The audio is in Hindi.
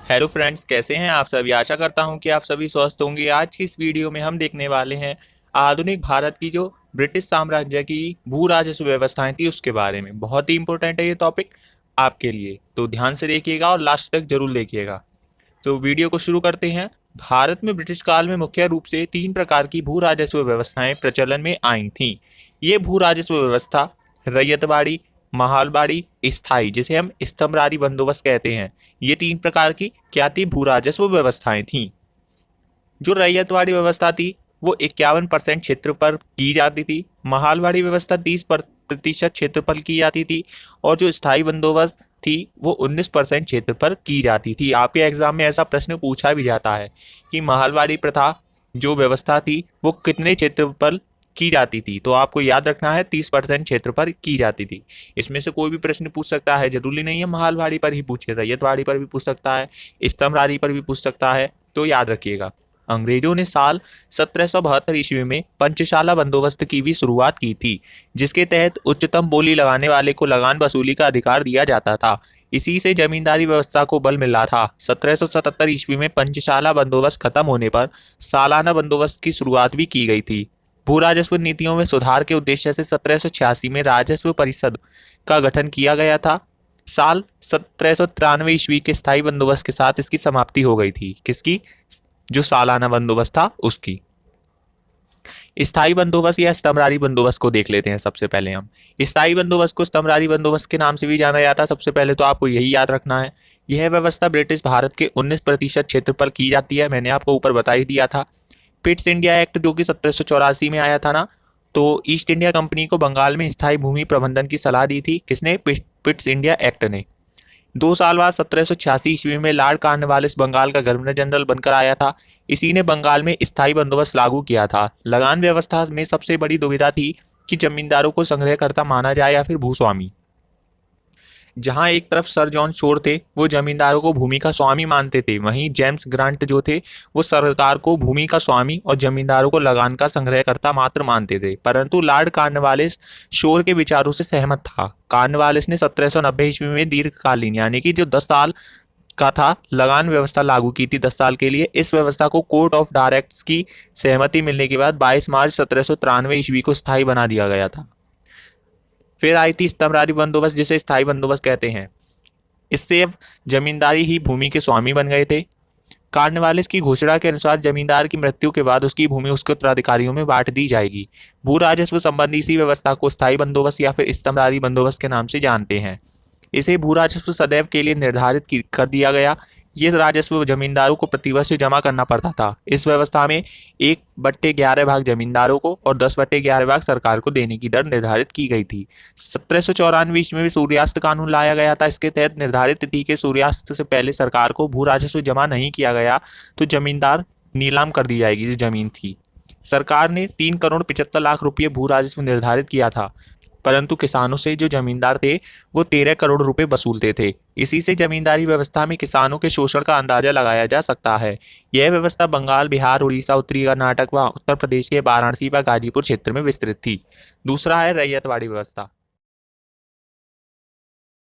हेलो फ्रेंड्स, कैसे हैं आप सभी। आशा करता हूं कि आप सभी स्वस्थ होंगे। आज की इस वीडियो में हम देखने वाले हैं आधुनिक भारत की जो ब्रिटिश साम्राज्य की भू राजस्व व्यवस्थाएं थी उसके बारे में। बहुत ही इंपॉर्टेंट है ये टॉपिक आपके लिए, तो ध्यान से देखिएगा और लास्ट तक जरूर देखिएगा। तो वीडियो को शुरू करते हैं। भारत में ब्रिटिश काल में मुख्य रूप से 3 प्रकार की भू राजस्व व्यवस्थाएं प्रचलन में आई थीं। ये भू राजस्व व्यवस्था रैयतवाड़ी, महालवाड़ी, स्थायी, जिसे हम स्तंभरारी बंदोबस्त कहते हैं। ये 3 प्रकार की क्या थी, भू राजस्व व्यवस्थाएं थीं। जो रैयतवाड़ी व्यवस्था थी वो 51% क्षेत्र पर की जाती थी। महालवाड़ी व्यवस्था 30% क्षेत्र पर की जाती थी। और जो स्थायी बंदोबस्त थी वो 19% क्षेत्र पर की जाती थी। आपके एग्जाम में ऐसा प्रश्न पूछा भी जाता है कि महालवाड़ी प्रथा जो व्यवस्था थी वो कितने क्षेत्र पर की जाती थी, तो आपको याद रखना है 30% क्षेत्र पर की जाती थी। इसमें से कोई भी प्रश्न पूछ सकता है, जरूरी नहीं है महालवाड़ी पर ही पूछे, रैयतवाड़ी पर भी पूछ सकता है, स्तंभरारी पर भी पूछ सकता है, तो याद रखिएगा। अंग्रेजों ने साल 1772 ईस्वी में पंचशाला बंदोबस्त की भी शुरुआत की थी, जिसके तहत उच्चतम बोली लगाने वाले को लगान वसूली का अधिकार दिया जाता था। इसी से जमींदारी व्यवस्था को बल मिला था। 1777 ईस्वी में पंचशाला बंदोबस्त खत्म होने पर सालाना बंदोबस्त की शुरुआत भी की गई थी। भू राजस्व नीतियों में सुधार के उद्देश्य से 1786 में राजस्व परिषद का गठन किया गया था। साल 1793 ईस्वी के स्थायी बंदोबस्त के साथ इसकी समाप्ति हो गई थी। किसकी? जो सालाना बंदोबस्त था उसकी। स्थायी बंदोबस्त या स्तंभरारी बंदोबस्त को देख लेते हैं। सबसे पहले हम स्थायी बंदोबस्त को स्तंभरारी बंदोबस्त के नाम से भी जाना जाता है। सबसे पहले तो आपको यही याद रखना है, यह व्यवस्था ब्रिटिश भारत के 19% क्षेत्र पर की जाती है। मैंने आपको ऊपर बता ही दिया था। पिट्स इंडिया एक्ट जो कि 1784 में आया था ना, तो ईस्ट इंडिया कंपनी को बंगाल में स्थायी भूमि प्रबंधन की सलाह दी थी। किसने? पिट्स इंडिया एक्ट ने। 2 साल बाद 1786 ईस्वी में लॉर्ड कॉर्नवालिस बंगाल का गवर्नर जनरल बनकर आया था। इसी ने बंगाल में स्थायी बंदोबस्त लागू किया था। लगान व्यवस्था में सबसे बड़ी दुविधा थी कि जमींदारों को संग्रहकर्ता माना जाए या फिर भूस्वामी। जहां एक तरफ सर जॉन शोर थे, वो जमींदारों को भूमि का स्वामी मानते थे, वहीं जेम्स ग्रांट जो थे वो सरकार को भूमि का स्वामी और जमींदारों को लगान का संग्रहकर्ता मात्र मानते थे। परंतु लॉर्ड कॉर्नवालिस शोर के विचारों से सहमत था। कॉर्नवालिस ने 1790 ईस्वी में दीर्घकालीन यानी कि जो 10 साल का था लगान व्यवस्था लागू की थी, 10 साल के लिए। इस व्यवस्था को कोर्ट ऑफ डायरेक्ट्स की सहमति मिलने के बाद 22 मार्च 1793 ईस्वी को स्थायी बना दिया गया था। फिर आई थी स्तंभरारी बंदोबस्त, जिसे स्थायी बंदोबस्त कहते हैं। इससे अब जमींदारी ही भूमि के स्वामी बन गए थे। कॉर्नवालिस की घोषणा के अनुसार जमींदार की मृत्यु के बाद उसकी भूमि उसके उत्तराधिकारियों में बांट दी जाएगी। भू राजस्व संबंधी इसी व्यवस्था को स्थायी बंदोबस्त या फिर स्तंभरारी बंदोबस्त के नाम से जानते हैं। इसे भू राजस्व सदैव के लिए निर्धारित कर दिया गया। ये राजस्व जमींदारों को प्रतिवर्ष जमा करना पड़ता था। इस व्यवस्था में 1/11 भाग जमींदारों को और 10/11 भाग सरकार को देने की दर निर्धारित की गई थी। 1794 ईस्वी में सूर्यास्त कानून लाया गया था। इसके तहत निर्धारित तिथि के सूर्यास्त से पहले सरकार को भू राजस्व जमा नहीं किया गया तो जमींदार नीलाम कर दी जाएगी जो जमीन थी। सरकार ने 3 करोड़ 75 लाख रुपये भू राजस्व निर्धारित किया था, परंतु किसानों से जो जमींदार थे वो 13 करोड़ रुपए वसूलते थे। इसी से जमींदारी व्यवस्था में किसानों के शोषण का अंदाजा लगाया जा सकता है। यह व्यवस्था बंगाल, बिहार, उड़ीसा, उत्तरी कर्नाटक व उत्तर प्रदेश के वाराणसी व गाजीपुर क्षेत्र में विस्तृत थी। दूसरा है रैयतवाड़ी व्यवस्था।